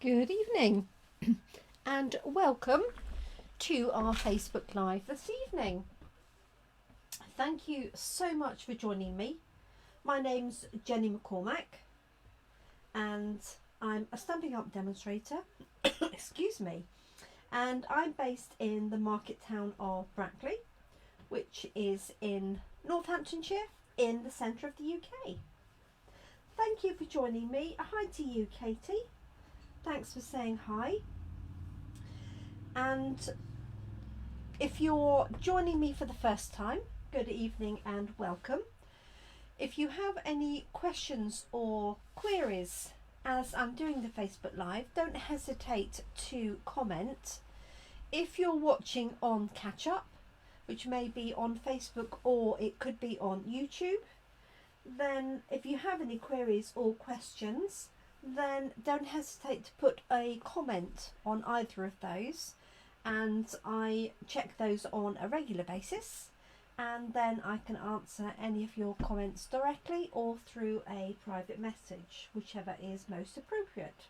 Good evening and welcome to our Facebook Live this evening. Thank you so much for joining me. My name's Jenny McCormack and I'm a Stampin' Up demonstrator, excuse me, and I'm based in the market town of Brackley, which is in Northamptonshire in the centre of the UK. Thank you for joining me. Hi to you, Katie. Thanks for saying hi. And if you're joining me for the first time, good evening and welcome. If you have any questions or queries as I'm doing the Facebook Live, don't hesitate to comment. If you're watching on catch up, which may be on Facebook or it could be on YouTube, then if you have any queries or questions, then don't hesitate to put a comment on either of those, and I check those on a regular basis, and then I can answer any of your comments directly or through a private message, whichever is most appropriate.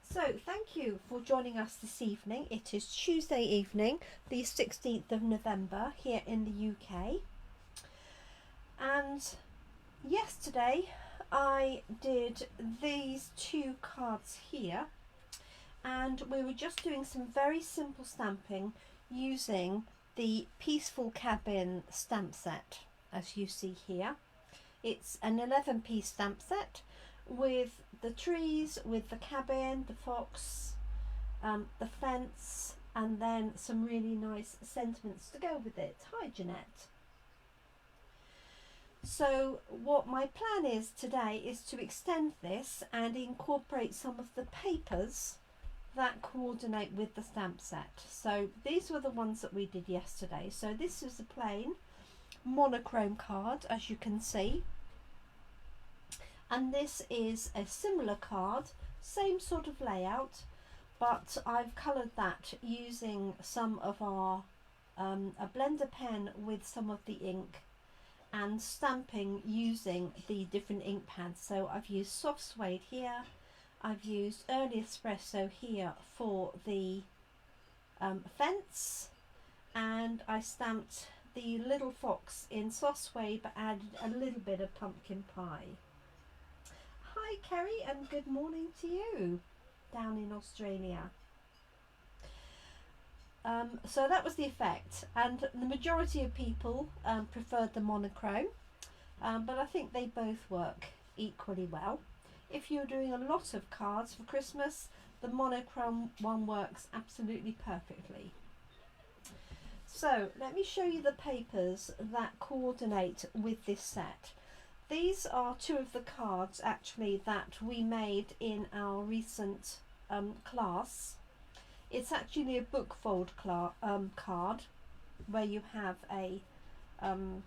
So thank you for joining us this evening. It is Tuesday evening, the 16th of November here in the UK, and yesterday I did these two cards here, and we were just doing some very simple stamping using the Peaceful Cabin stamp set, as you see here. It's an 11-piece stamp set with the trees, with the cabin, the fox, the fence, and then some really nice sentiments to go with it. Hi Jeanette. So what my plan is today is to extend this and incorporate some of the papers that coordinate with the stamp set. So these were the ones that we did yesterday. So this is a plain monochrome card, as you can see, and this is a similar card, same sort of layout, but I've coloured that using some of our a blender pen with some of the ink, and stamping using the different ink pads. So I've used soft suede here, I've used early espresso here for the fence, and I stamped the little fox in soft suede but added a little bit of pumpkin pie. Hi Kerry, and good morning to you down in Australia. So that was the effect, and the majority of people preferred the monochrome, but I think they both work equally well. If you're doing a lot of cards for Christmas, the monochrome one works absolutely perfectly. So let me show you the papers that coordinate with this set. These are two of the cards actually that we made in our recent class. It's actually a book fold card where you have a can't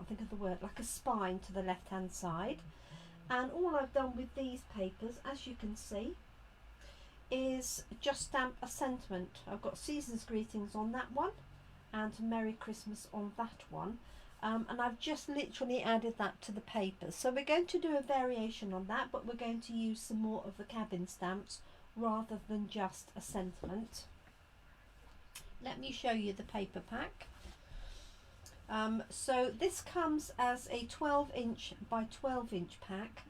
think of the word, like a spine to the left hand side, and all I've done with these papers, as you can see, is just stamp a sentiment. I've got season's greetings on that one and Merry Christmas on that one, and I've just literally added that to the papers. So we're going to do a variation on that, but we're going to use some more of the cabin stamps rather than just a sentiment. Let me show you the paper pack. So this comes as a 12-inch by 12-inch pack.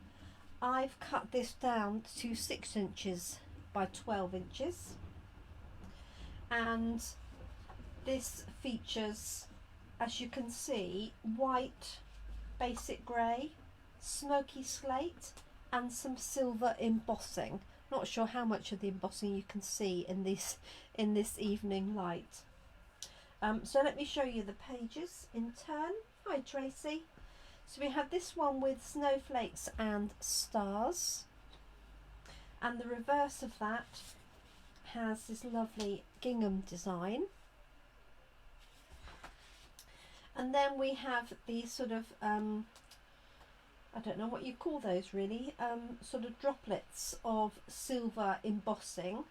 I've cut this down to 6 inches by 12 inches, and this features, as you can see, white, basic grey, smoky slate, and some silver embossing. Not sure how much of the embossing you can see in this evening light. So let me show you the pages in turn. Hi Tracy. So we have this one with snowflakes and stars, and the reverse of that has this lovely gingham design. And then we have these sort of I don't know what you call those really, sort of droplets of silver embossing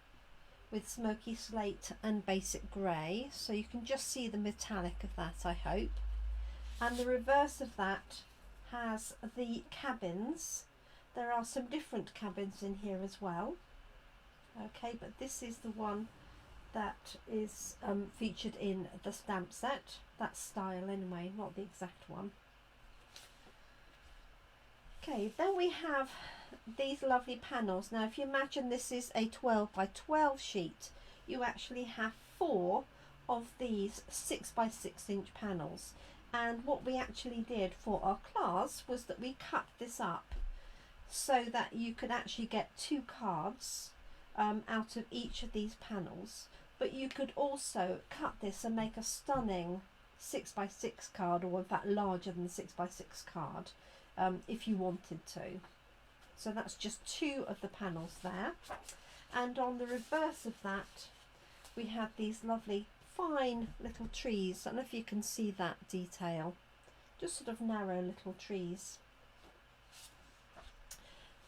with smoky slate and basic grey, so you can just see the metallic of that, I hope. And the reverse of that has the cabins There are some different cabins in here as well. Okay, but this is the one that is featured in the stamp set. That style anyway, not the exact one. Okay, then we have these lovely panels. Now if you imagine this is a 12 by 12 sheet, you actually have 4 of these 6 by 6 inch panels. And what we actually did for our class was that we cut this up so that you could actually get 2 cards out of each of these panels. But you could also cut this and make a stunning 6 by 6 card, or in fact larger than the 6 by 6 card, if you wanted to. So that's just 2 of the panels there. And on the reverse of that, we have these lovely fine little trees. I don't know if you can see that detail, just sort of narrow little trees.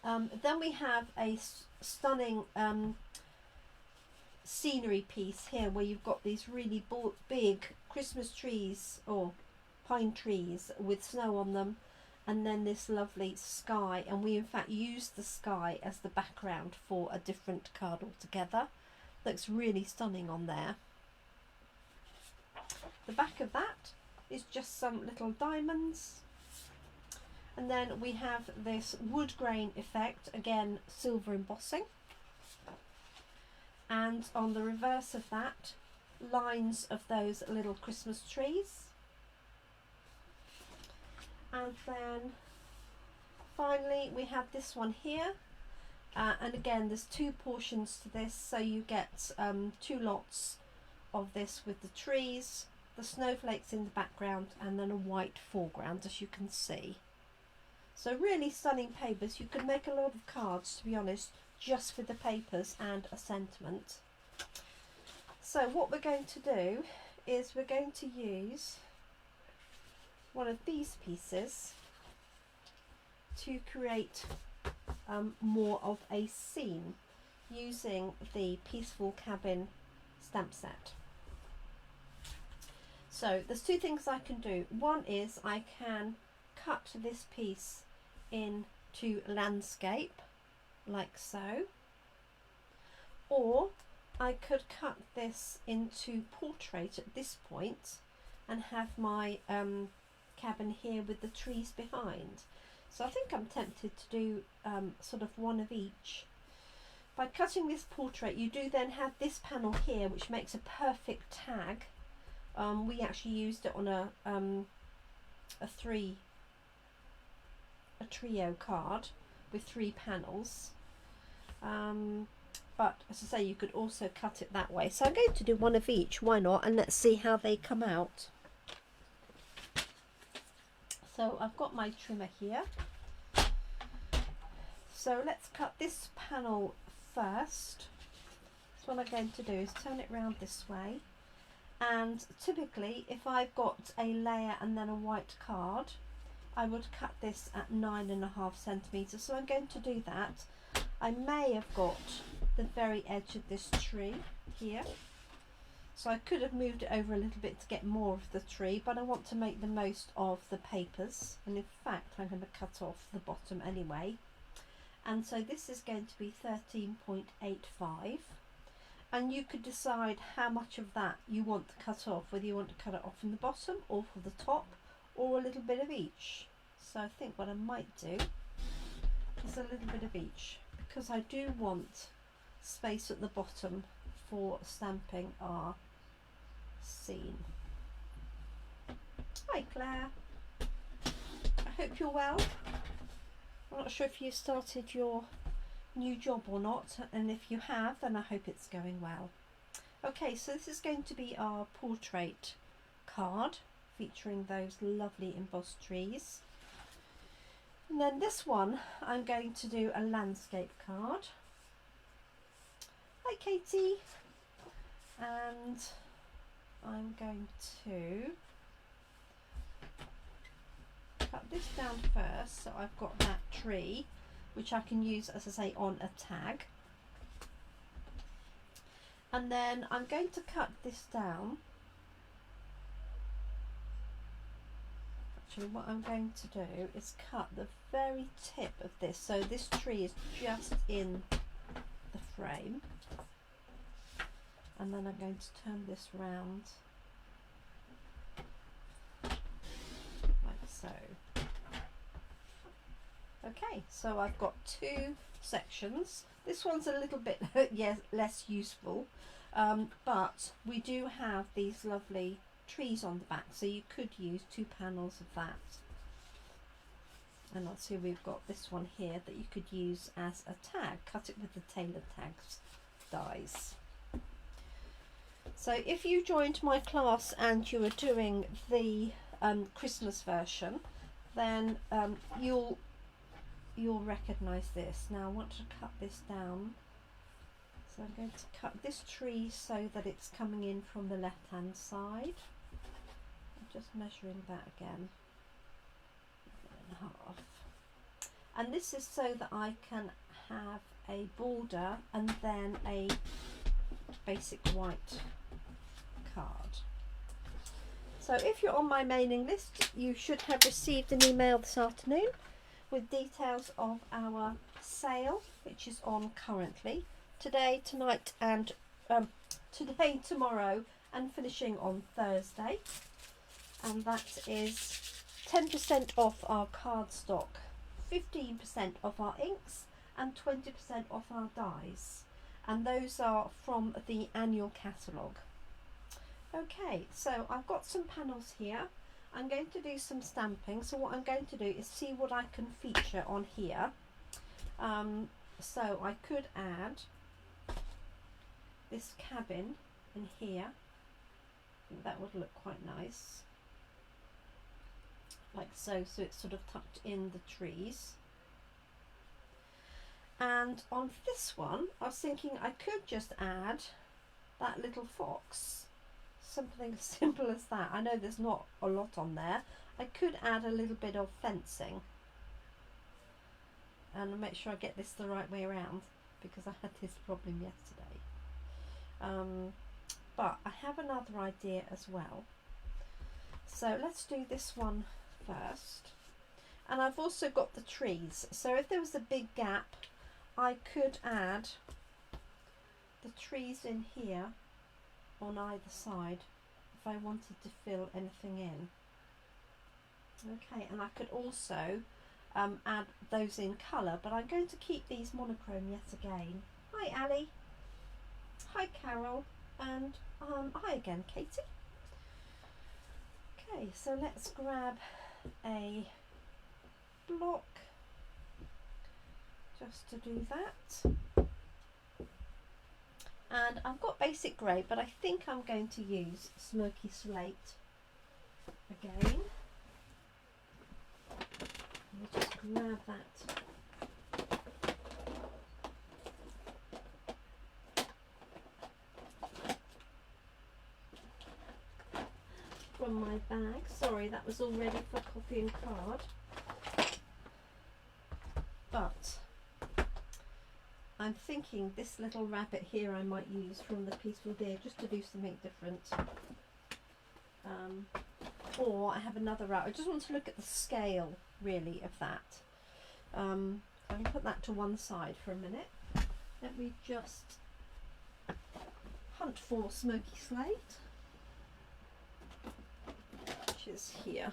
Then we have a stunning scenery piece here where you've got these really big Christmas trees or pine trees with snow on them, and then this lovely sky, and we in fact used the sky as the background for a different card altogether. Looks really stunning on there. The back of that is just some little diamonds, and then we have this wood grain effect, again silver embossing, and on the reverse of that, lines of those little Christmas trees. And then finally we have this one here, and again there's 2 portions to this, so you get 2 lots of this with the trees, the snowflakes in the background, and then a white foreground, as you can see. So really stunning papers. You could make a lot of cards, to be honest, just with the papers and a sentiment. So what we're going to do is we're going to use one of these pieces to create more of a scene using the Peaceful Cabin stamp set. So there's 2 things I can do. One is I can cut this piece into landscape like so, or I could cut this into portrait at this point and have my cabin here with the trees behind. So I think I'm tempted to do sort of one of each. By cutting this portrait, you do then have this panel here, which makes a perfect tag. We actually used it on a trio card with 3 panels. But as I say, you could also cut it that way. So I'm going to do one of each, why not? And let's see how they come out. So I've got my trimmer here. So let's cut this panel first. So what I'm going to do is turn it round this way. And typically, if I've got a layer and then a white card, I would cut this at 9.5 centimetres. So I'm going to do that. I may have got the very edge of this tree here, so I could have moved it over a little bit to get more of the tree, but I want to make the most of the papers, and in fact I'm going to cut off the bottom anyway. And so this is going to be 13.85, and you could decide how much of that you want to cut off, whether you want to cut it off from the bottom or from the top, or a little bit of each. So I think what I might do is a little bit of each, because I do want space at the bottom for stamping our scene. Hi Claire, I hope you're well. I'm not sure if you started your new job or not, and if you have, then I hope it's going well. Okay, so this is going to be our portrait card featuring those lovely embossed trees. And then this one, I'm going to do a landscape card. Hi Katie. And I'm going to cut this down first, so I've got that tree, which I can use, as I say, on a tag. And then I'm going to cut this down. actually what I'm going to do is cut the very tip of this, so this tree is just in the frame, and then I'm going to turn this round like so. Okay, so I've got two sections. This one's a little bit yes, less useful, but we do have these lovely trees on the back, so you could use two panels of that. And I'll see we've got this one here that you could use as a tag. Cut it with the Tailor Tags dies. So if you joined my class and you were doing the Christmas version, then you'll recognise this. Now I want to cut this down, so I'm going to cut this tree so that it's coming in from the left hand side. I'm just measuring that again, in half, and this is so that I can have a border and then a basic white card. So if you're on my mailing list, you should have received an email this afternoon with details of our sale, which is on currently today, tonight, and today, tomorrow, and finishing on Thursday. And that is 10% off our cardstock, 15% off our inks, and 20% off our dies. And those are from the annual catalogue. Okay, so I've got some panels here. I'm going to do some stamping, so what I'm going to do is see what I can feature on here. So I could add this cabin in here. I think that would look quite nice, like so, so it's sort of tucked in the trees. And on this one I was thinking I could just add that little fox. Something as simple as that. I know there's not a lot on there. I could add a little bit of fencing, and I'll make sure I get this the right way around because I had this problem yesterday. But I have another idea as well. So let's do this one first. And I've also got the trees. So if there was a big gap, I could add the trees in here on either side if I wanted to fill anything in. Okay, and I could also add those in colour, but I'm going to keep these monochrome yet again. Hi Ali, hi Carol, and hi again Katie. Okay, so let's grab a block just to do that. And I've got basic grey, but I think I'm going to use smoky slate again. I'll just grab that. From my bag. Sorry, that was all ready for copy and card. But I'm thinking this little rabbit here I might use from the Peaceful Deer just to do something different. Or I have another rabbit. I just want to look at the scale really of that. I'm going to put that to one side for a minute. Let me just hunt for smoky slate, which is here.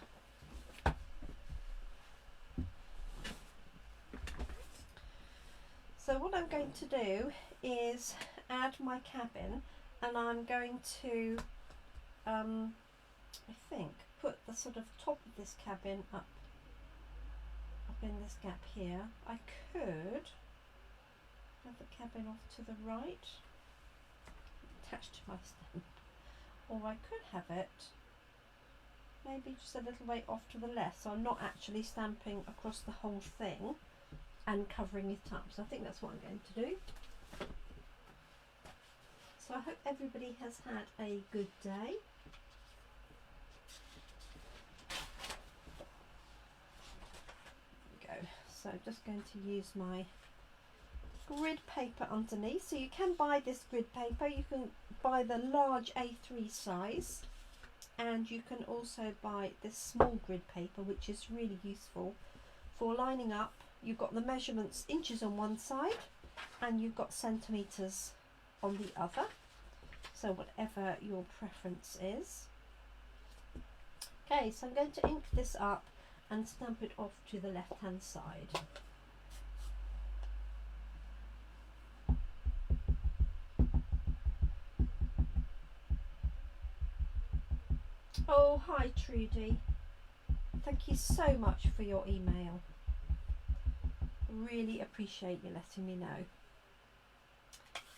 So what I'm going to do is add my cabin, and I'm going to, I think, put the sort of top of this cabin up in this gap here. I could have the cabin off to the right, attached to my stamp, or I could have it maybe just a little way off to the left, so I'm not actually stamping across the whole thing and covering it up. So I think that's what I'm going to do. So I hope everybody has had a good day. There we go. So I'm just going to use my grid paper underneath. So you can buy this grid paper. You can buy the large A3 size, and you can also buy this small grid paper, which is really useful for lining up. You've got the measurements inches on one side and you've got centimetres on the other, so whatever your preference is. Okay, so I'm going to ink this up and stamp it off to the left hand side. Oh, hi Trudy. Thank you so much for your email. Really appreciate you letting me know.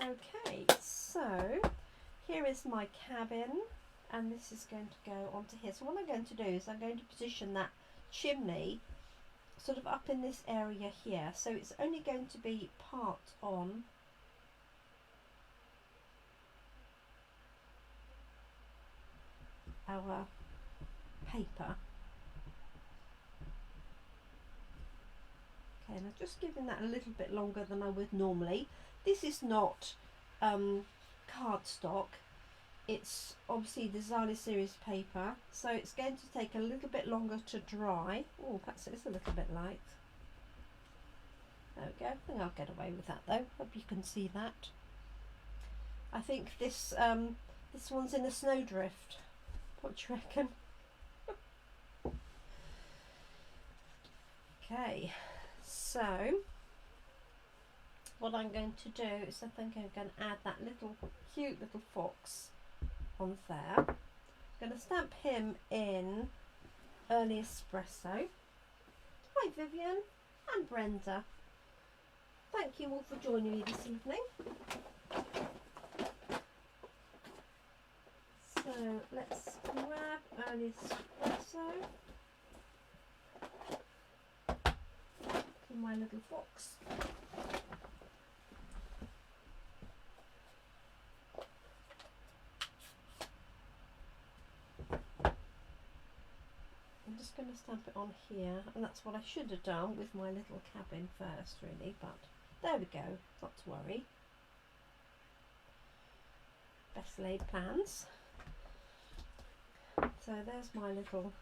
Okay, so here is my cabin, and this is going to go onto here. So what I'm going to do is I'm going to position that chimney sort of up in this area here. So it's only going to be part on our paper. Okay, and I'm just giving that a little bit longer than I would normally. This is not cardstock, it's obviously the Zali series paper, so it's going to take a little bit longer to dry. Oh, perhaps it's a little bit light. There we go. I think I'll get away with that though. Hope you can see that. I think this this one's in a snowdrift. What do you reckon? Okay, so what I'm going to do is I think I'm going to add that little cute little fox on there. I'm going to stamp him in Early Espresso. Hi Vivian and Brenda. Thank you all for joining me this evening. So let's grab Early Espresso. My little fox. I'm just going to stamp it on here, and that's what I should have done with my little cabin first really, but there we go, not to worry. Best laid plans. So there's my little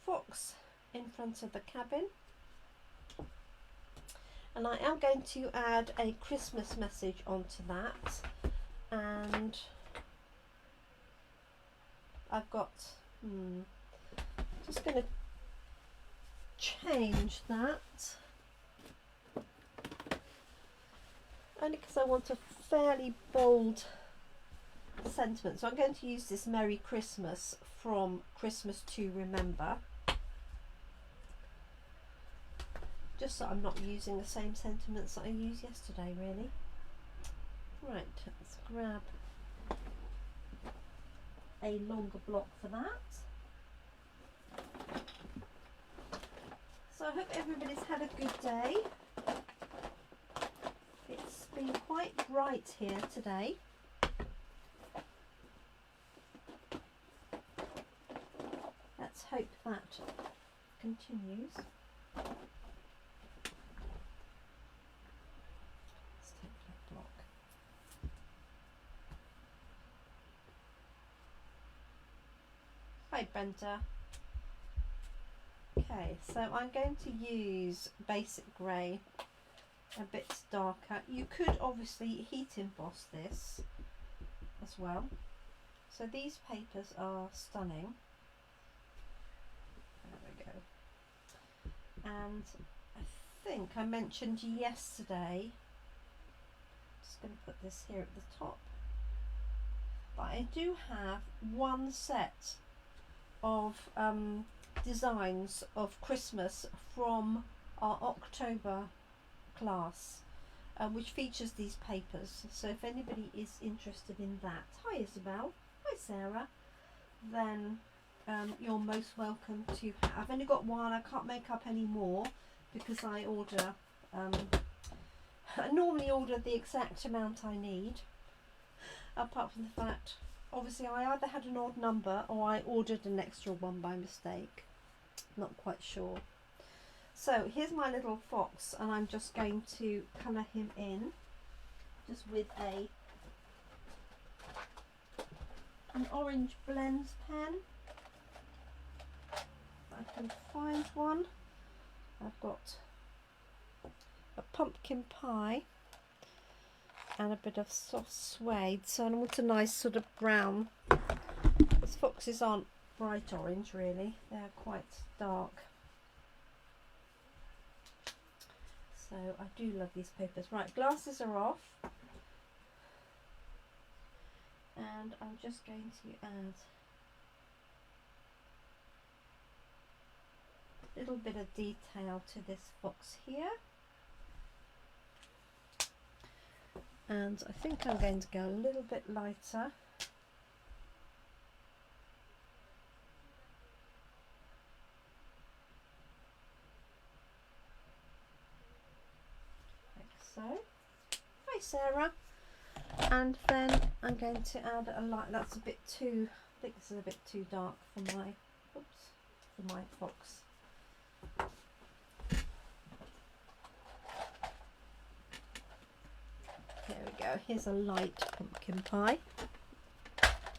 fox in front of the cabin. And I am going to add a Christmas message onto that, and I've got just going to change that only because I want a fairly bold sentiment. So I'm going to use this Merry Christmas from Christmas to Remember, just so I'm not using the same sentiments that I used yesterday really. Right, let's grab a longer block for that. So I hope everybody's had a good day. It's been quite bright here today. Let's hope that continues. Hi Brenda. Okay, so I'm going to use basic grey, a bit darker. You could obviously heat emboss this as well. So these papers are stunning. There we go. And I think I mentioned yesterday, just going to put this here at the top, but I do have one set of designs of Christmas from our October class, which features these papers. So if anybody is interested in that, hi Isabel, hi Sarah, then you're most welcome to have. I've only got one, I can't make up any more because I order, I normally order the exact amount I need, apart from the fact obviously I either had an odd number or I ordered an extra one by mistake. Not quite sure. So here's my little fox, and I'm just going to colour him in just with an orange blends pen. I've got a pumpkin pie and a bit of soft suede, so I want a nice sort of brown. These foxes aren't bright orange really, they're quite dark. So I do love these papers. Right, glasses are off, and I'm just going to add a little bit of detail to this fox here. And I think I'm going to go a little bit lighter. Like so. Hi Sarah. And then I'm going to add a light. That's a bit too, I think this is a bit too dark for my, oops, for my fox. There we go, here's a light pumpkin pie.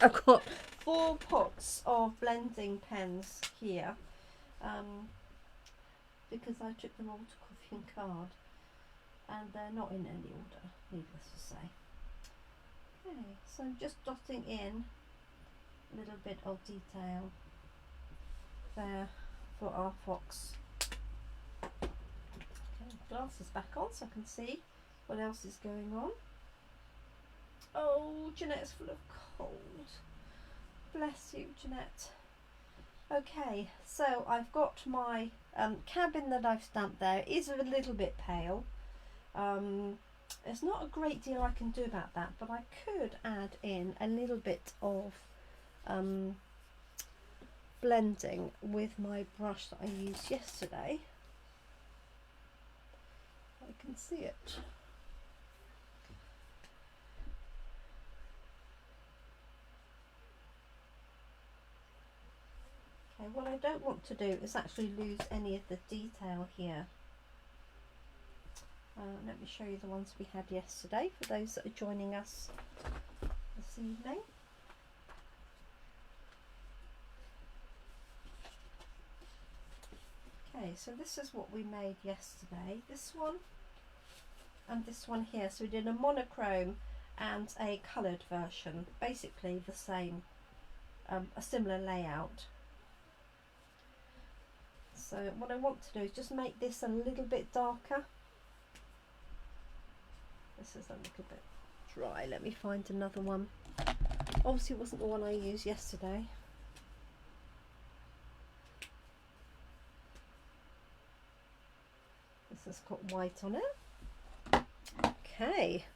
I've got 4 pots of blending pens here, because I took them all to Coffee and Card, and they're not in any order, needless to say. Okay, so I'm just dotting in a little bit of detail there for our fox. Okay, glasses back on so I can see what else is going on. Oh, Jeanette's full of cold. Bless you, Jeanette. Okay, so I've got my cabin that I've stamped there. It is a little bit pale. There's not a great deal I can do about that, but I could add in a little bit of blending with my brush that I used yesterday. I can see it. Okay, what I don't want to do is actually lose any of the detail here. Let me show you the ones we had yesterday for those that are joining us this evening. Okay, so this is what we made yesterday. This one and this one here. So we did a monochrome and a coloured version, basically the same, a similar layout. So what I want to do is just make this a little bit darker. This is a little bit dry. Let me find another one. Obviously it wasn't the one I used yesterday. This has got white on it. Okay.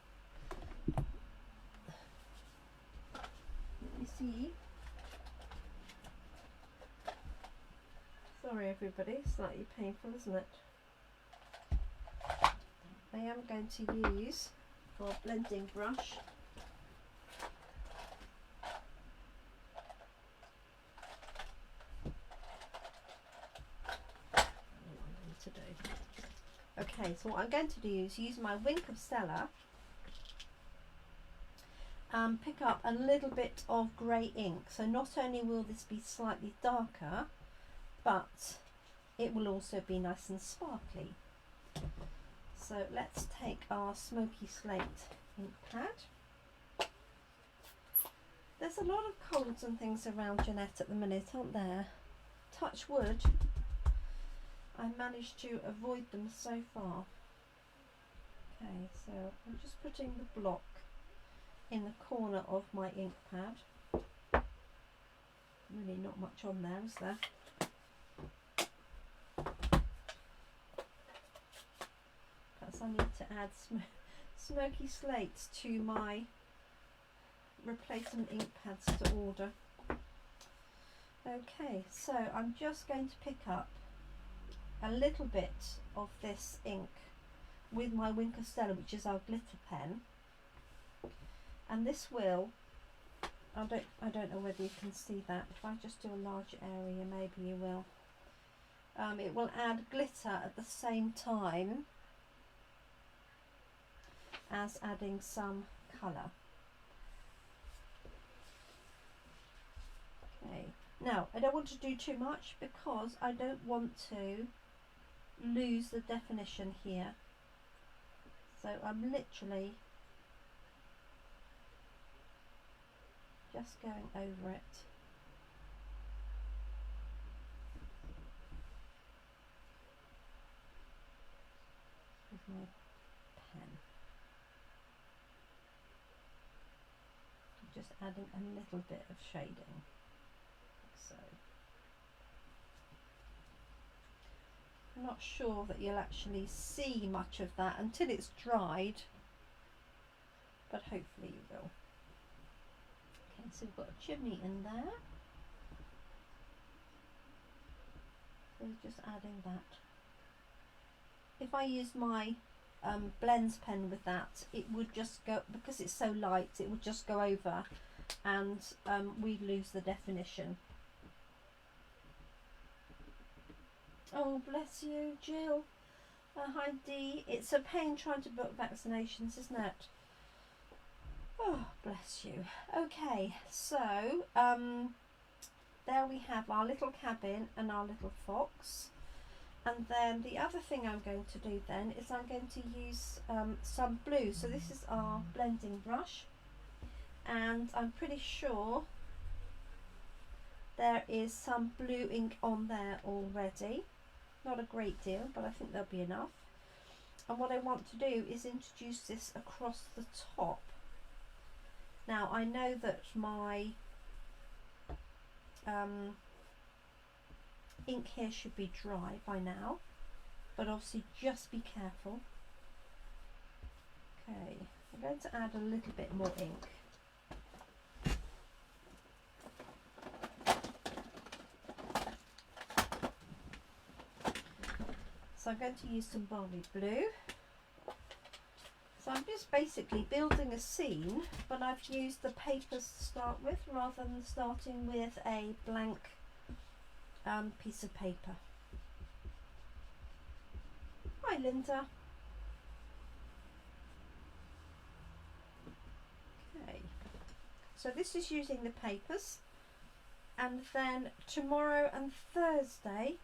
You see? Sorry everybody, slightly painful, isn't it? I am going to use for a blending brush okay, so what I'm going to do is use my Wink of Stella, pick up a little bit of grey ink, so not only will this be slightly darker, but it will also be nice and sparkly. So let's take our smoky slate ink pad. There's a lot of colds and things around Jeanette at the minute, aren't there? Touch wood, I managed to avoid them so far. Okay, so I'm just putting the block in the corner of my ink pad. Really not much on there, is there? Perhaps I need to add smoky slates to my replacement ink pads to order. Okay, so I'm just going to pick up a little bit of this ink with my Wink of Stella, which is our glitter pen, and this will, I don't know whether you can see that. If I just do a larger area, maybe you will. It will add glitter at the same time as adding some colour. Okay, now I don't want to do too much because I don't want to lose the definition here. So I'm literally just going over it. With my pen. Just adding a little bit of shading. So I'm not sure that you'll actually see much of that until it's dried, but hopefully you will. Okay, so we've got a chimney in there. So just adding that. If I use my blends pen with that, it would just go, because it's so light, it would just go over and we'd lose the definition. Oh, bless you, Jill. Hi, Dee. It's a pain trying to book vaccinations, isn't it? Oh, bless you. Okay, so there we have our little cabin and our little fox. And then the other thing I'm going to do then is I'm going to use some blue. So this is our blending brush, and I'm pretty sure there is some blue ink on there already. Not a great deal, but I think there'll be enough. And what I want to do is introduce this across the top. Now I know that my ink here should be dry by now, but obviously just be careful. Okay, I'm going to add a little bit more ink. So I'm going to use some barley blue. So I'm just basically building a scene, but I've used the papers to start with rather than starting with a blank piece of paper. Hi, Linda. Okay, so this is using the papers, and then tomorrow and Thursday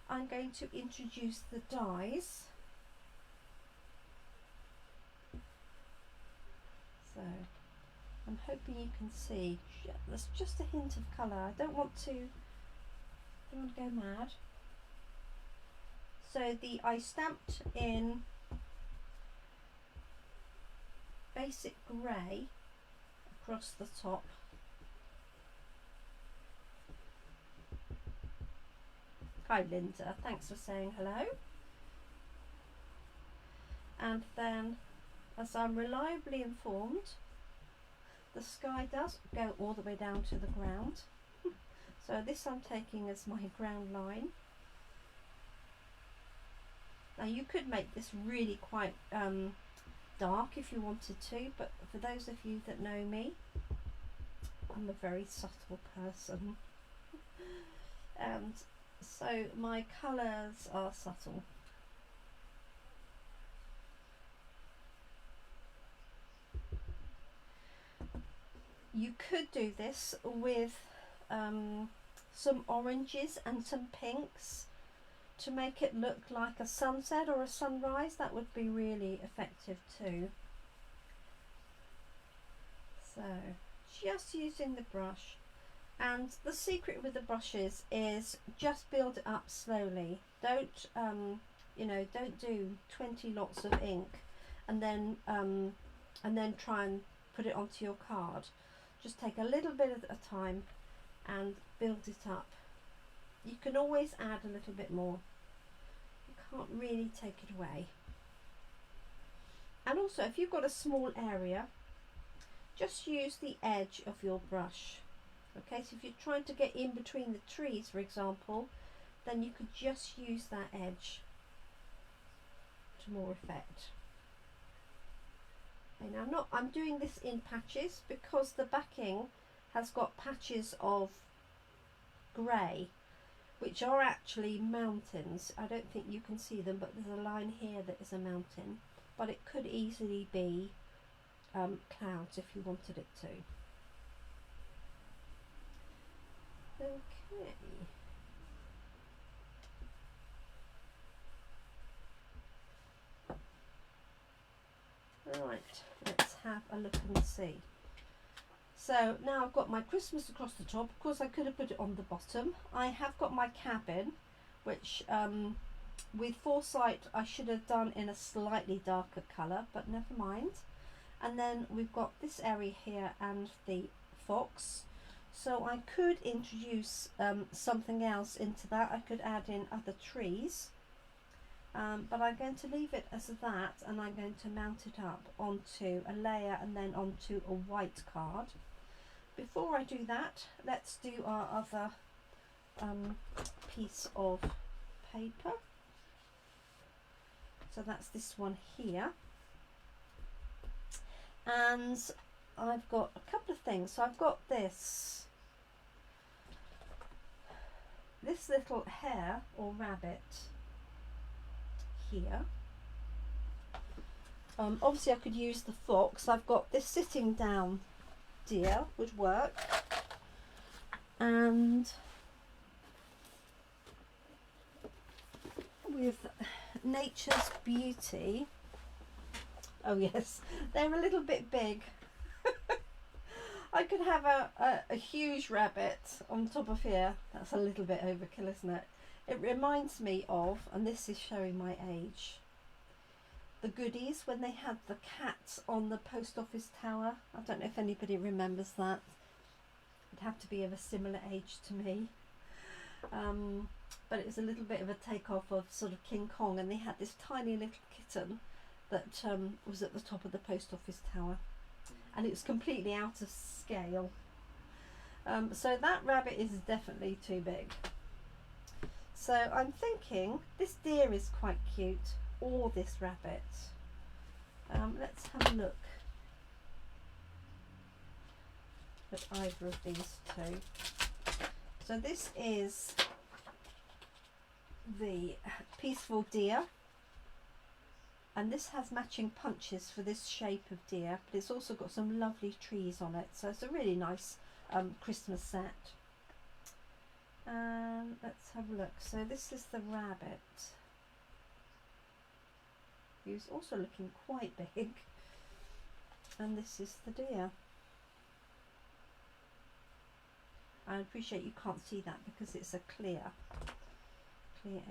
I'm going to introduce the dyes. So I'm hoping you can see there's just a hint of colour. I don't want to go mad. So I stamped in basic grey across the top. Hi Linda, thanks for saying hello. And then, as I'm reliably informed, the sky does go all the way down to the ground. So this I'm taking as my ground line. Now you could make this really quite dark if you wanted to, but for those of you that know me, I'm a very subtle person. And so my colours are subtle. You could do this with some oranges and some pinks to make it look like a sunset or a sunrise. That would be really effective too. So just using the brush, and the secret with the brushes is just build it up slowly. Don't don't do 20 lots of ink and then try and put it onto your card. Just take a little bit at a time and build it up. You can always add a little bit more. You can't really take it away. And also, if you've got a small area, just use the edge of your brush. Okay, so if you're trying to get in between the trees, for example, then you could just use that edge to more effect. Okay, now I'm doing this in patches because the backing has got patches of grey, which are actually mountains. I don't think you can see them, but there's a line here that is a mountain, but it could easily be clouds if you wanted it to. Okay. Right, let's have a look and see. So now I've got my Christmas across the top. Of course I could have put it on the bottom. I have got my cabin, which with foresight I should have done in a slightly darker colour, but never mind. And then we've got this area here and the fox. So I could introduce something else into that. I could add in other trees. But I'm going to leave it as that, and I'm going to mount it up onto a layer and then onto a white card. Before I do that, let's do our other piece of paper. So that's this one here. And I've got a couple of things. So I've got this little hare or rabbit here. Obviously I could use the fox. I've got this sitting down deer would work, and with Nature's Beauty, oh yes, they're a little bit big. I could have a huge rabbit on top of here. That's a little bit overkill, isn't it? It reminds me of, and this is showing my age, the Goodies when they had the cat on the post office tower. I don't know if anybody remembers that. It'd have to be of a similar age to me. But it was a little bit of a takeoff of sort of King Kong, and they had this tiny little kitten that was at the top of the post office tower, and it was completely out of scale. So that rabbit is definitely too big. So I'm thinking this deer is quite cute, or this rabbit. Let's have a look at either of these two. So this is the peaceful deer, and this has matching punches for this shape of deer, but it's also got some lovely trees on it, so it's a really nice Christmas set. Let's have a look. So this is the rabbit, who's also looking quite big, and this is the deer. I appreciate you can't see that because it's a clear ink.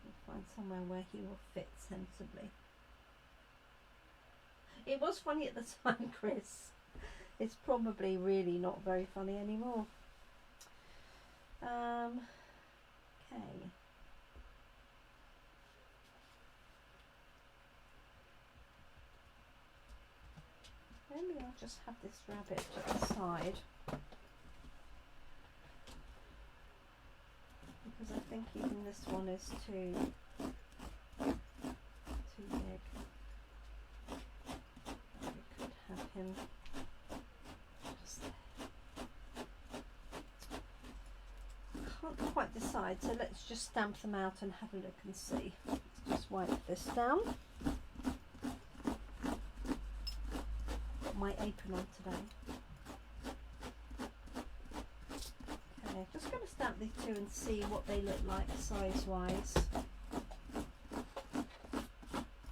We'll find somewhere where he will fit sensibly. It was funny at the time, Chris. It's probably really not very funny anymore. Okay. Maybe I'll just have this rabbit to the side, because I think even this one is too big. We could have him just there. Can't quite decide, so let's just stamp them out and have a look and see. Let's just wipe this down. My apron on today. Okay, just going to stamp these two and see what they look like size wise,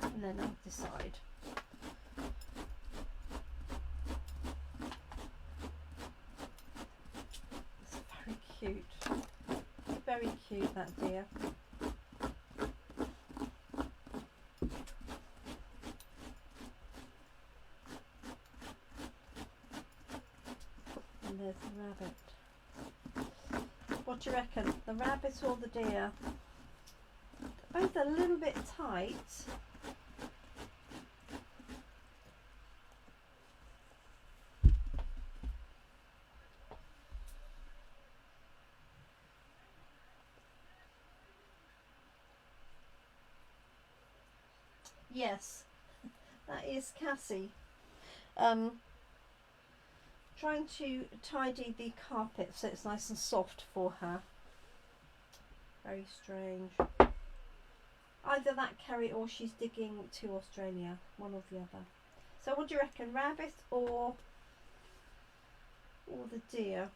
and then I'll decide. It's very cute, very cute, that deer. There's the rabbit. What do you reckon? The rabbit or the deer? They're both a little bit tight. Yes, that is Cassie. Trying to tidy the carpet so it's nice and soft for her. Very strange. Either that, Kerry, or she's digging to Australia. One or the other. So what do you reckon? Rabbit or the deer?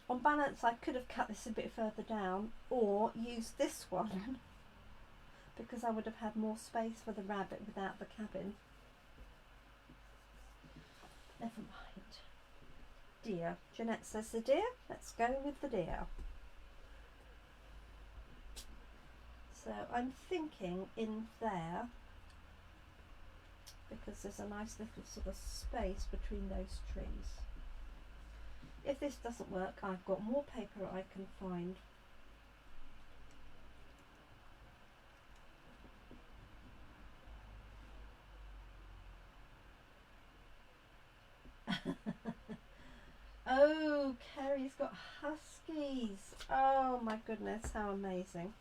on balance I could have cut this a bit further down or used this one because I would have had more space for the rabbit without the cabin. Never mind. Deer. Jeanette says the deer. Let's go with the deer. So I'm thinking in there, because there's a nice little sort of space between those trees. If this doesn't work, I've got more paper I can find. Oh, Kerry's got huskies. Oh my goodness, how amazing.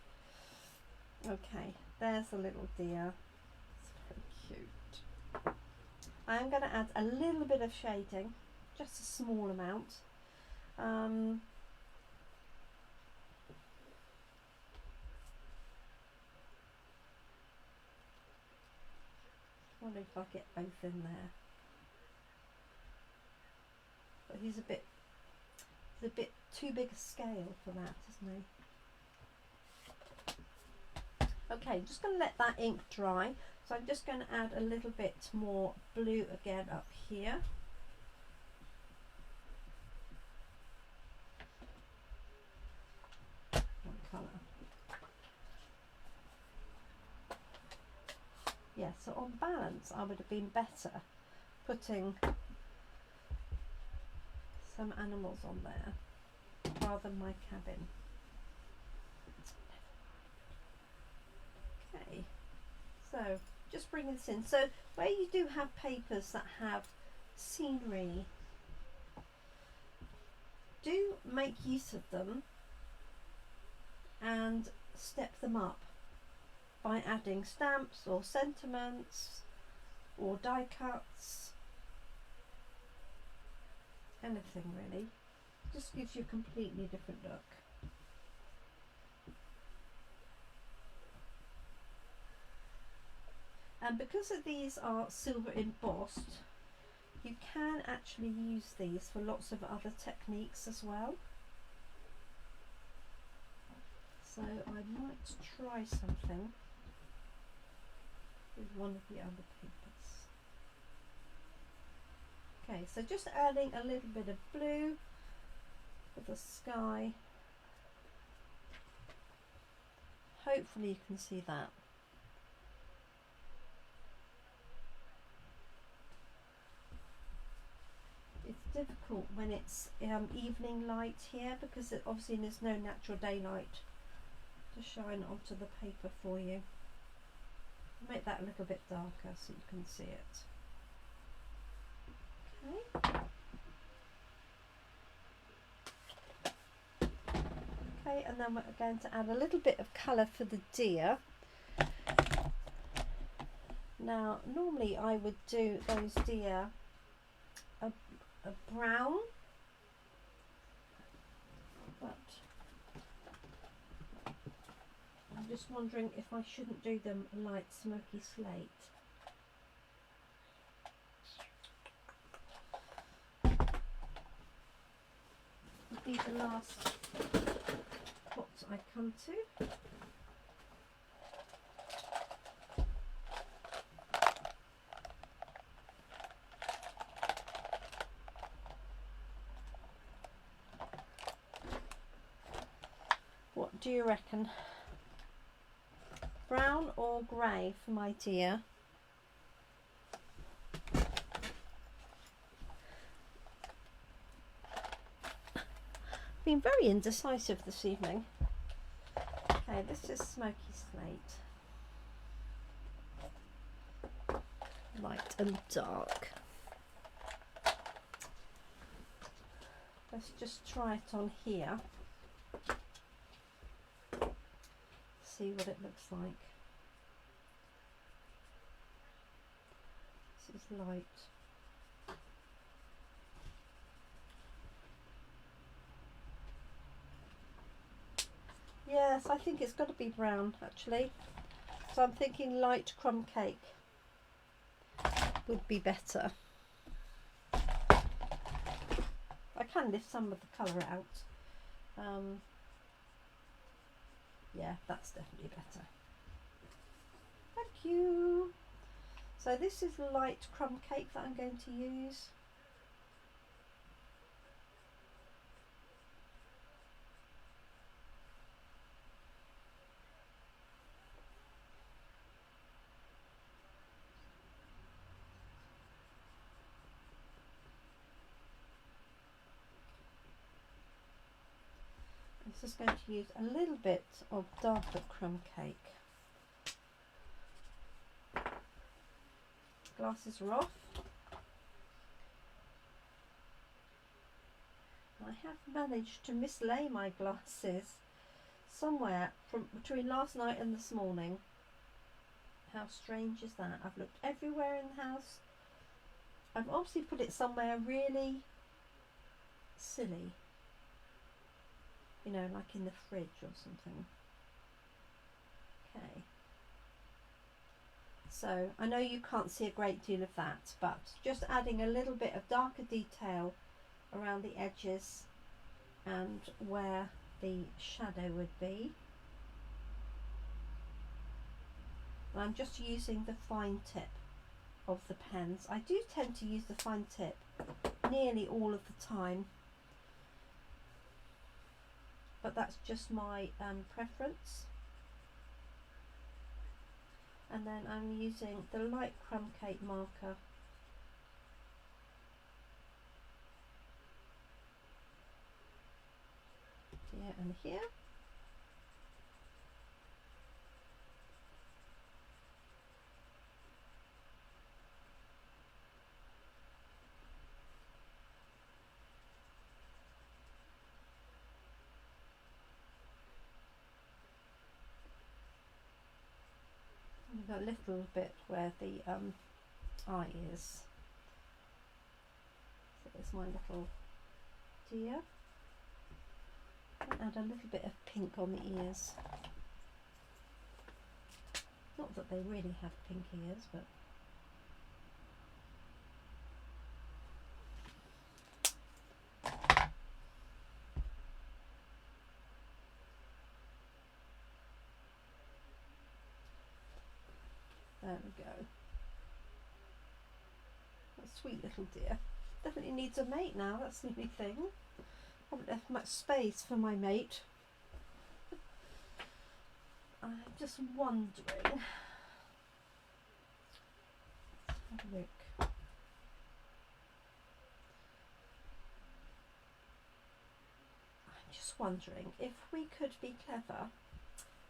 Okay, there's a little deer. It's very cute. I am going to add a little bit of shading, just a small amount. I wonder if I get both in there. But he's a bit too big a scale for that, isn't he? Okay, just going to let that ink dry. So I'm just going to add a little bit more blue again up here. What colour? Yeah, so on balance I would have been better putting some animals on there rather than my cabin. Okay, so just bring this in. So where you do have papers that have scenery, do make use of them and step them up by adding stamps or sentiments or die cuts, anything really. Just gives you a completely different look. And because of these are silver embossed, you can actually use these for lots of other techniques as well. So I might try something with one of the other papers. Okay, so just adding a little bit of blue for the sky. Hopefully you can see that. It's difficult when it's evening light here because obviously there's no natural daylight to shine onto the paper for you. Make that a little bit darker so you can see it. Okay, and then we're going to add a little bit of colour for the deer. Now, normally I would do those deer a brown, but I'm just wondering if I shouldn't do them a light smoky slate. Would be the last pot I come to. What do you reckon? Brown or grey for my deer? Been very indecisive this evening. Okay, this is smoky slate. Light and dark. Let's just try it on here. See what it looks like. This is light. Yes, I think it's got to be brown actually. So I'm thinking light crumb cake would be better. I can lift some of the colour out Yeah, that's definitely better. Thank you. So this is light crumb cake that I'm going to use. I'm just going to use a little bit of darker crumb cake. Glasses are off. I have managed to mislay my glasses somewhere from between last night and this morning. How strange is that? I've looked everywhere in the house. I've obviously put it somewhere really silly. You know, like in the fridge or something. Okay. So I know you can't see a great deal of that, but just adding a little bit of darker detail around the edges and where the shadow would be. And I'm just using the fine tip of the pens. I do tend to use the fine tip nearly all of the time, but that's just my preference. And then I'm using the light crumb cake marker here and here. A little bit where the eye is. So there's my little deer. Add a little bit of pink on the ears. Not that they really have pink ears, but there we go. A sweet little deer. Definitely needs a mate now, that's the only thing. Haven't left much space for my mate. I'm just wondering. Let's have a look. I'm just wondering if we could be clever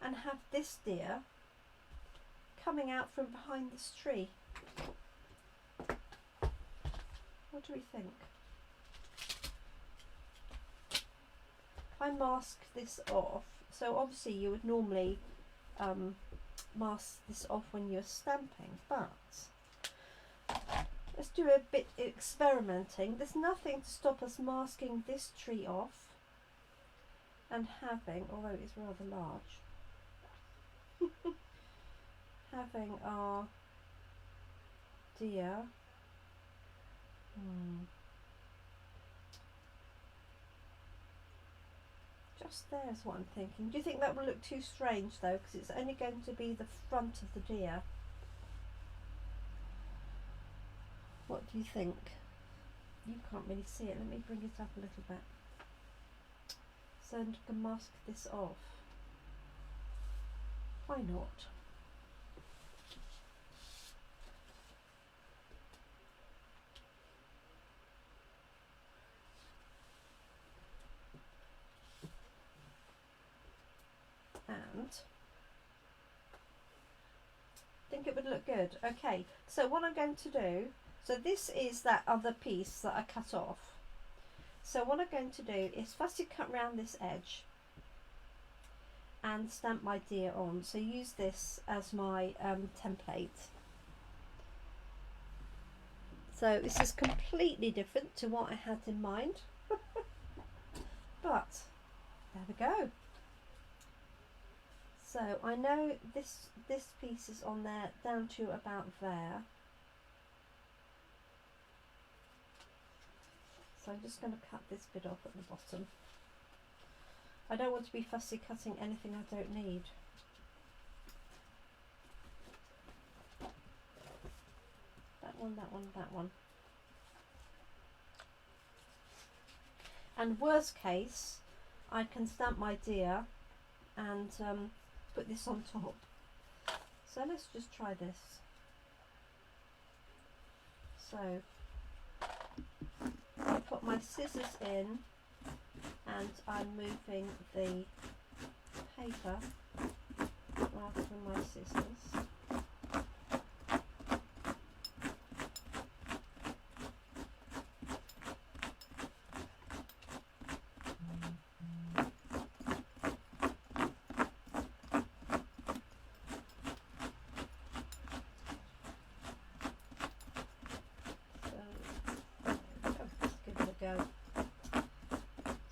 and have this deer coming out from behind this tree. What do we think? If I mask this off, so obviously you would normally mask this off when you're stamping, but let's do a bit experimenting. There's nothing to stop us masking this tree off and having, although it's rather large, having our deer. Just there is what I'm thinking. Do you think that will look too strange though, because it's only going to be the front of the deer? What do you think? You can't really see it. Let me bring it up a little bit. So I can mask this off. Why not? And I think it would look good. Okay, so what I'm going to do, so this is that other piece that I cut off. So what I'm going to do is firstly cut round this edge and stamp my deer on. So use this as my template. So this is completely different to what I had in mind, but there we go. So I know this piece is on there down to about there. So I'm just going to cut this bit off at the bottom. I don't want to be fussy cutting anything I don't need. That one, that one, that one. And worst case, I can stamp my deer and put this on top. So let's just try this. So I put my scissors in and I'm moving the paper rather than my scissors.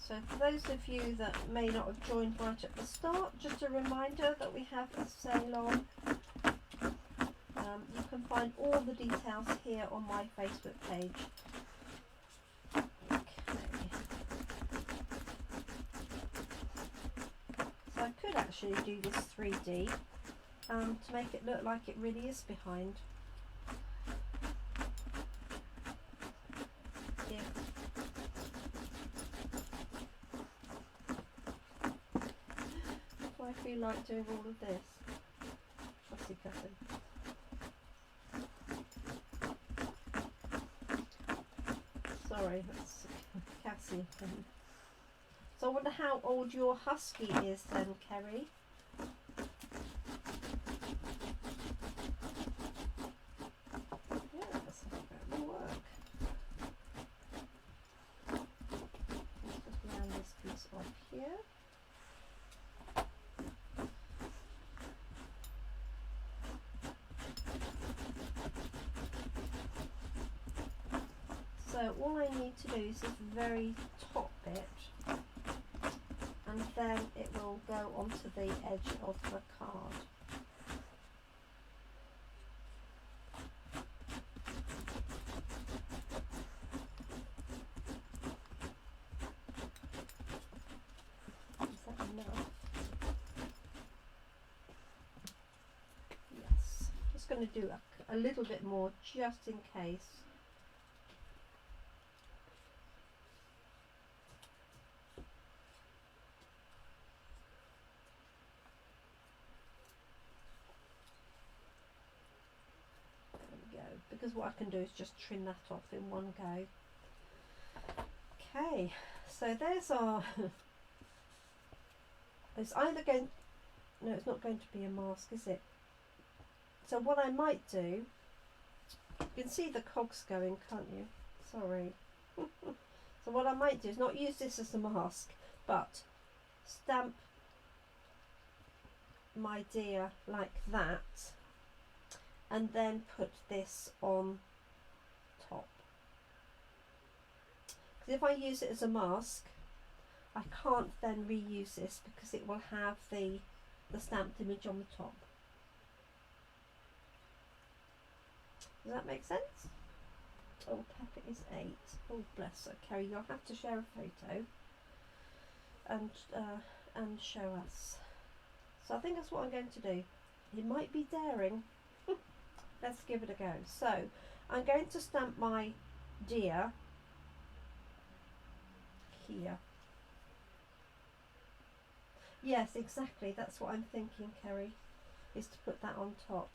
So for those of you that may not have joined right at the start, just a reminder that we have a sale on. You can find all the details here on my Facebook page. Okay. So I could actually do this 3D to make it look like it really is behind. I feel like doing all of this. Fussy cutting. Sorry, that's Cassie. So I wonder how old your husky is then, Kerry. Yeah, that's about the work. Let's just round this piece off here. So all I need to do is this very top bit, and then it will go onto the edge of the card. Is that enough? Yes. Just going to do a little bit more just in case. Because what I can do is just trim that off in one go. Okay, so there's our it's either going, no, it's not going to be a mask, is it? So what I might do, you can see the cogs going, can't you? Sorry. So what I might do is not use this as a mask, but stamp my deer like that, and then put this on top. Because if I use it as a mask, I can't then reuse this because it will have the stamped image on the top. Does that make sense? Oh, Pepper is 8. Oh, bless her. Kerry, you'll have to share a photo and show us. So I think that's what I'm going to do. It might be daring. Let's give it a go. So I'm going to stamp my deer here. Yes, exactly. That's what I'm thinking, Kerry, is to put that on top.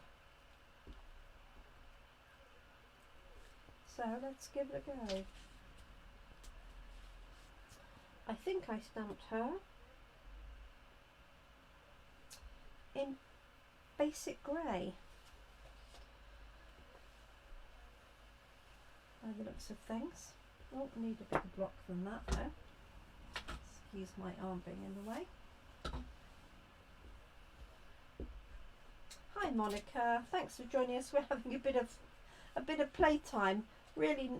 So let's give it a go. I think I stamped her in basic grey. By the looks of things. Oh, I need a bigger block than that though. Excuse my arm being in the way. Hi Monica, thanks for joining us. We're having a bit of playtime. Really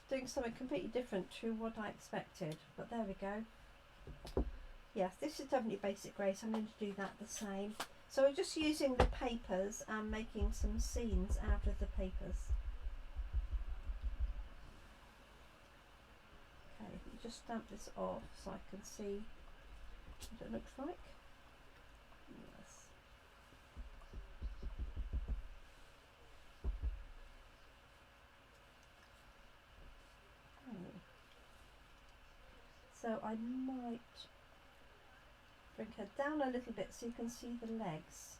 doing something completely different to what I expected. But there we go. Yes, this is definitely basic grey, so I'm going to do that the same. So we're just using the papers and making some scenes out of the papers. Okay, let me just stamp this off so I can see what it looks like. Yes. Okay. So I might bring her down a little bit so you can see the legs.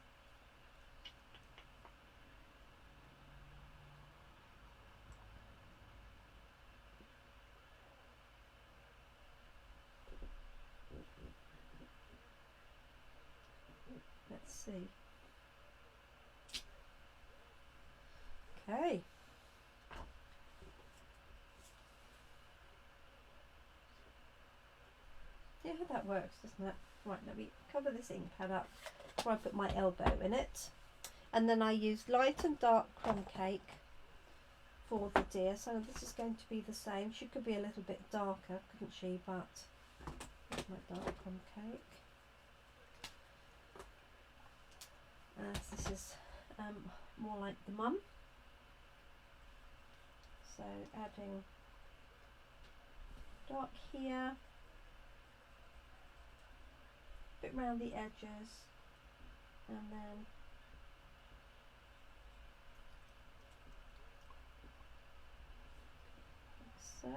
Let's see. Okay. Yeah, that works, doesn't it? Right, let me cover this ink pad up before I put my elbow in it. And then I use light and dark crumb cake for the deer. So this is going to be the same. She could be a little bit darker, couldn't she? But here's my dark crumb cake. As this is more like the mum. So adding dark here, a bit round the edges, and then like so.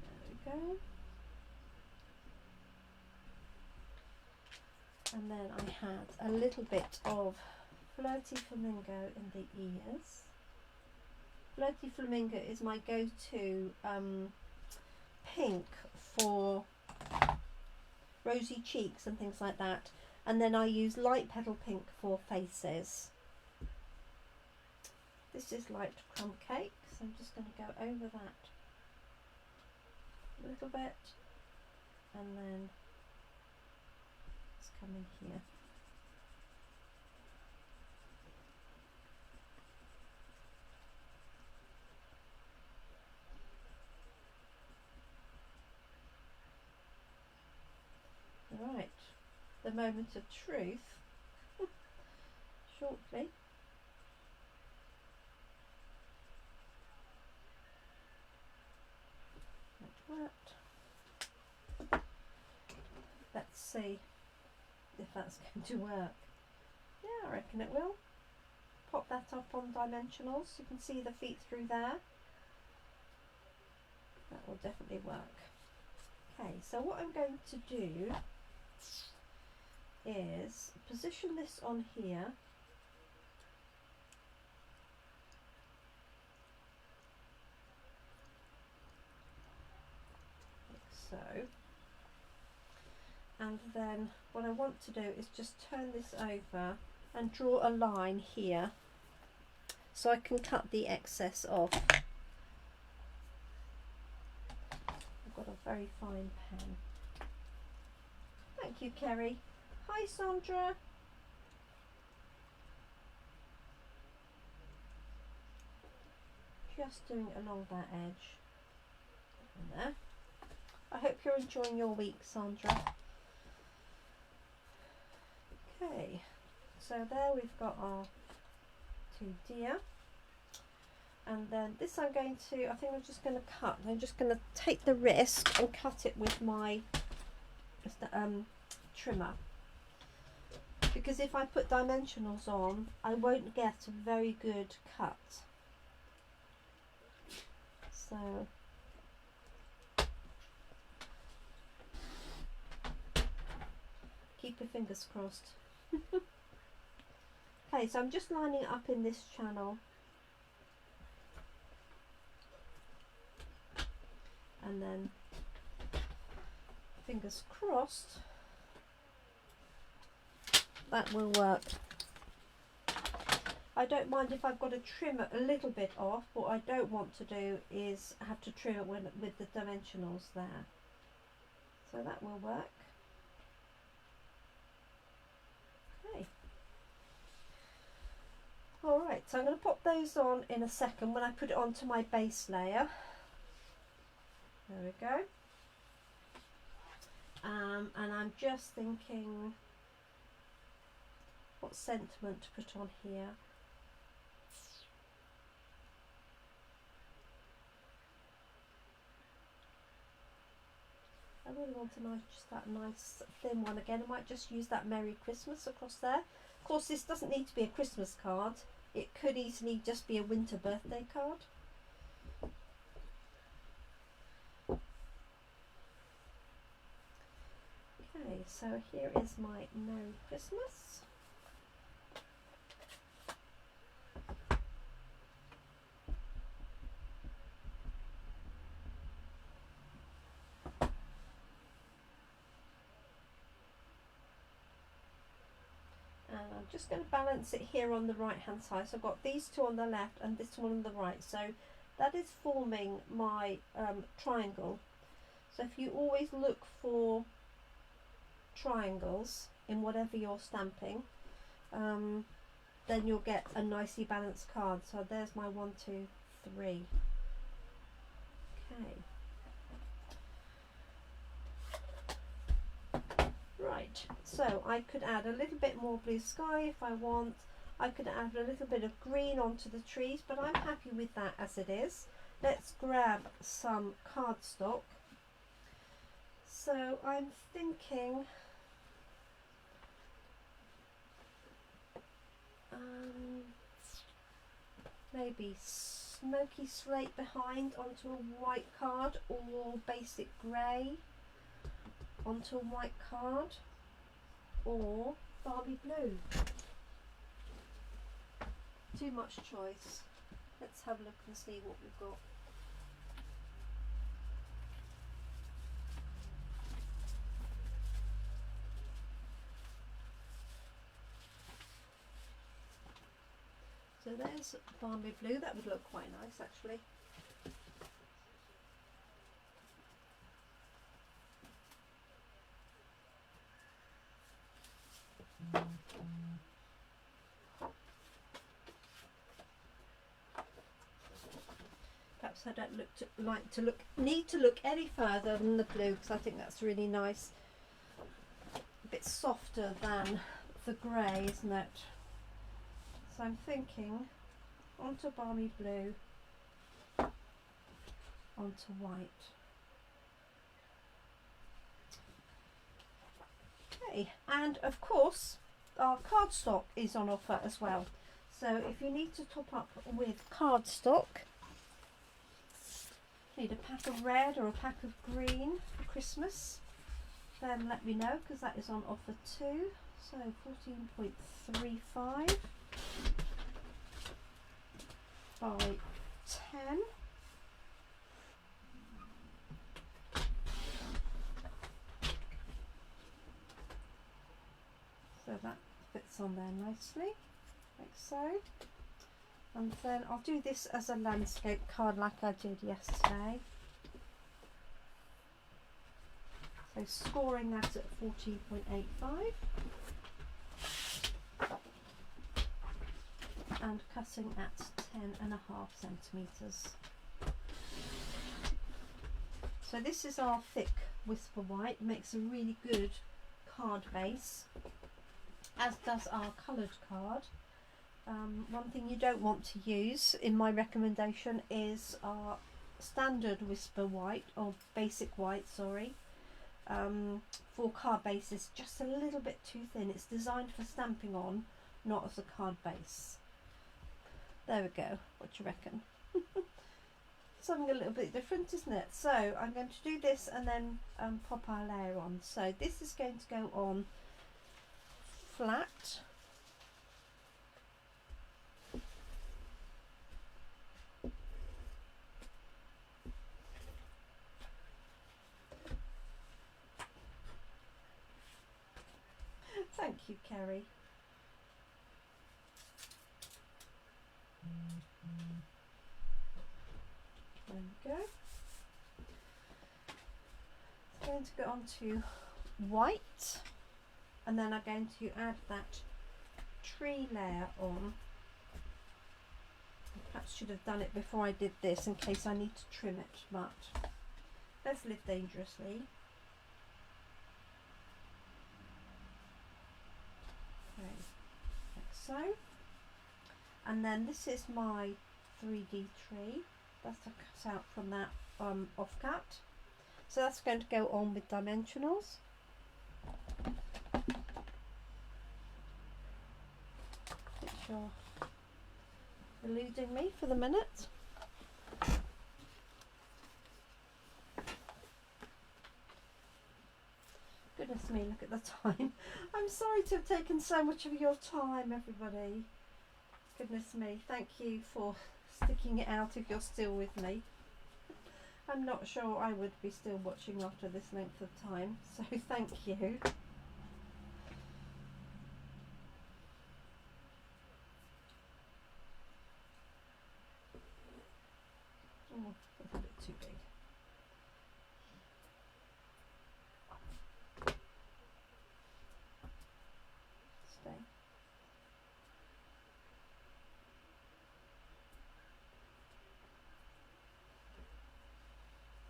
There we go. And then I had a little bit of Flirty Flamingo in the ears. Flirty Flamingo is my go-to pink for rosy cheeks and things like that. And then I use light petal pink for faces. This is light crumb cake, so I'm just going to go over that a little bit, and then come in here. Right, the moment of truth shortly. Like that. Let's see if that's going to work. Yeah, I reckon it will. Pop that up on dimensionals. You can see the feet through there. That will definitely work. Okay, so what I'm going to do is position this on here. Like so. And then what I want to do is just turn this over and draw a line here so I can cut the excess off. I've got a very fine pen. Thank you, Kerry. Hi, Sandra. Just doing it along that edge. And there. I hope you're enjoying your week, Sandra. Okay, so there we've got our two deer. And then this I think I'm just going to cut. I'm just going to take the risk and cut it with my trimmer. Because if I put dimensionals on, I won't get a very good cut. So keep your fingers crossed. Okay, so I'm just lining it up in this channel. And then fingers crossed that will work. I don't mind if I've got to trim it a little bit off. What I don't want to do is have to trim it with the dimensionals there. So that will work. Okay. Alright, so I'm going to pop those on in a second when I put it onto my base layer. There we go. And I'm just thinking what sentiment to put on here. I really want a nice, just that nice thin one again. I might just use that Merry Christmas across there. Of course, this doesn't need to be a Christmas card. It could easily just be a winter birthday card. Okay, so here is my Merry Christmas. And I'm just going to balance it here on the right hand side. So I've got these two on the left and this one on the right. So that is forming my triangle. So if you always look for triangles in whatever you're stamping, then you'll get a nicely balanced card. So there's my 1, 2, 3. Okay. Right, so I could add a little bit more blue sky if I want. I could add a little bit of green onto the trees, but I'm happy with that as it is. Let's grab some cardstock. So I'm thinking maybe smoky slate behind onto a white card, or basic grey onto a white card, or Barbie blue. Too much choice. Let's have a look and see what we've got. So there's Barbie blue. That would look quite nice actually. Perhaps I don't need to look any further than the blue, because I think that's really nice. A bit softer than the grey, isn't it? So I'm thinking onto Balmy blue, onto white. Okay, and of course our cardstock is on offer as well. So if you need to top up with cardstock, need a pack of red or a pack of green for Christmas, then let me know, because that is on offer too. So 14.35 by 10. So that fits on there nicely, like so. And then I'll do this as a landscape card like I did yesterday. So scoring that at 14.85 and cutting at 10.5 centimetres. So this is our thick Whisper White. Makes a really good card base, as does our coloured card. One thing you don't want to use in my recommendation is our standard Whisper White, or basic white, sorry, for card bases. Just a little bit too thin. It's designed for stamping on, not as a card base. There we go. What do you reckon? Something a little bit different, isn't it? So I'm going to do this and then pop our layer on. So this is going to go on flat. Thank you, Kerry. There we go. It's going to go on to white, and then I'm going to add that tree layer on. Perhaps should have done it before I did this, in case I need to trim it, but let's live dangerously. Okay. so. And then this is my 3D tree. That's a cut out from that offcut. So that's going to go on with dimensionals. Which are eluding me for the minute. Goodness me, look at the time. I'm sorry to have taken so much of your time, everybody. Goodness me, thank you for sticking it out if you're still with me. I'm not sure I would be still watching after this length of time, so thank you. Oh, that's a bit too big. Stay.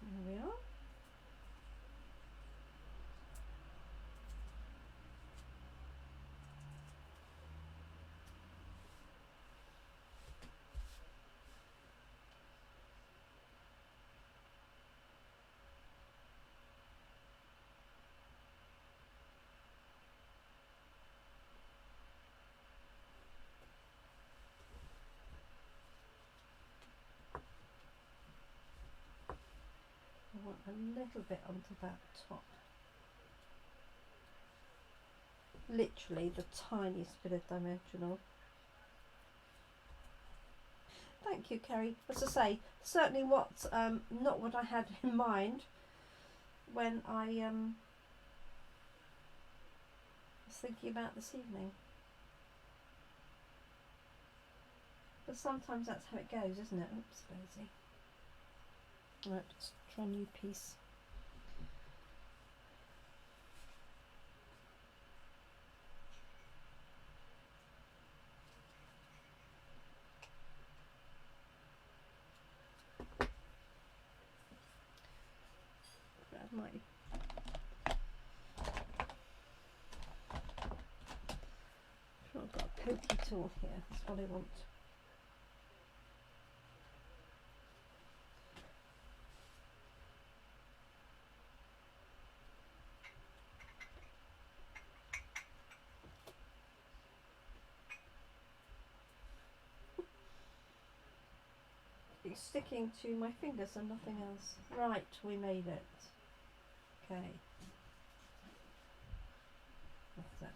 There we are. I want a little bit onto that top. Literally the tiniest bit of dimensional. Thank you, Kerry. As I say, certainly not what I had in mind when I was thinking about this evening. But sometimes that's how it goes, isn't it? Oops, daisy. Right, let's try a new piece. Grab my I've got a pokey tool here, that's what I want. It's sticking to my fingers and nothing else. Right, we made it. Okay. That's it.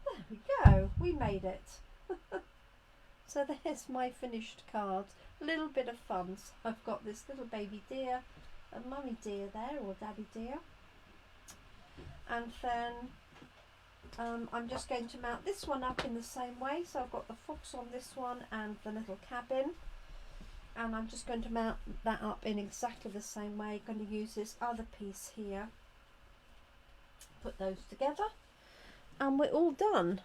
There we go, we made it. So there's my finished card. A little bit of fun. So I've got this little baby deer, a mummy deer there, or daddy deer. And then I'm just going to mount this one up in the same way. So I've got the fox on this one and the little cabin. And I'm just going to mount that up in exactly the same way. I'm going to use this other piece here. Put those together. And we're all done.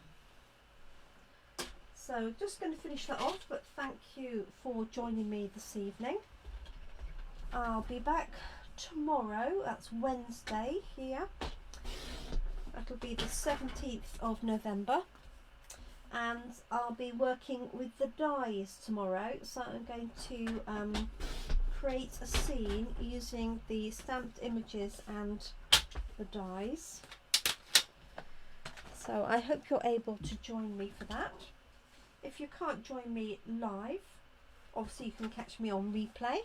So just going to finish that off, but thank you for joining me this evening. I'll be back tomorrow, that's Wednesday here. That'll be the 17th of November. And I'll be working with the dies tomorrow. So I'm going to create a scene using the stamped images and the dies. So I hope you're able to join me for that. If you can't join me live, obviously you can catch me on replay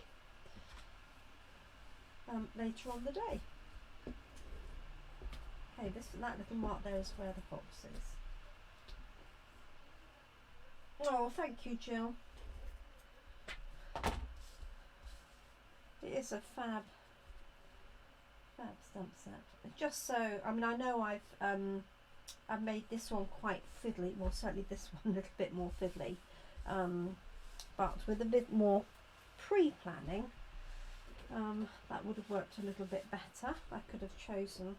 later on the day. Okay, that little mark there is where the fox is. Oh, thank you, Jill. It is a fab stamp set. Just so, I mean, I know I've made this one quite fiddly, well certainly this one a little bit more fiddly, but with a bit more pre-planning that would have worked a little bit better. I could have chosen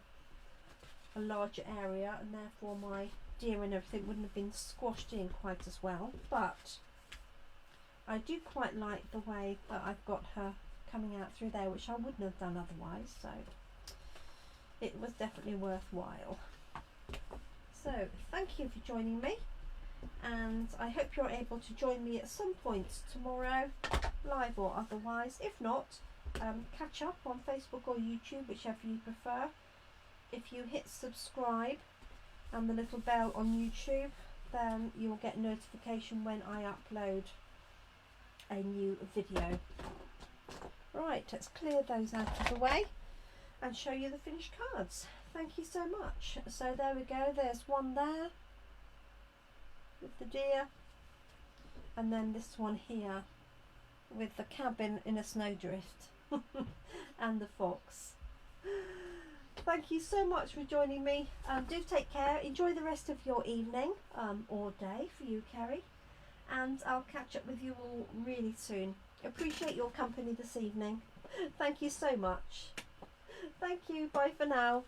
a larger area and therefore my deer and everything wouldn't have been squashed in quite as well, but I do quite like the way that I've got her coming out through there, which I wouldn't have done otherwise, so it was definitely worthwhile. So thank you for joining me, and I hope you're able to join me at some point tomorrow, live or otherwise. If not, catch up on Facebook or YouTube, whichever you prefer. If you hit subscribe and the little bell on YouTube, then you'll get notification when I upload a new video. Right, let's clear those out of the way and show you the finished cards. Thank you so much. So there we go, there's one there with the deer, and then this one here with the cabin in a snowdrift and the fox. Thank you so much for joining me. Do take care. Enjoy the rest of your evening or day for you, Kerry, and I'll catch up with you all really soon. Appreciate your company this evening. Thank you so much. Thank you. Bye for now.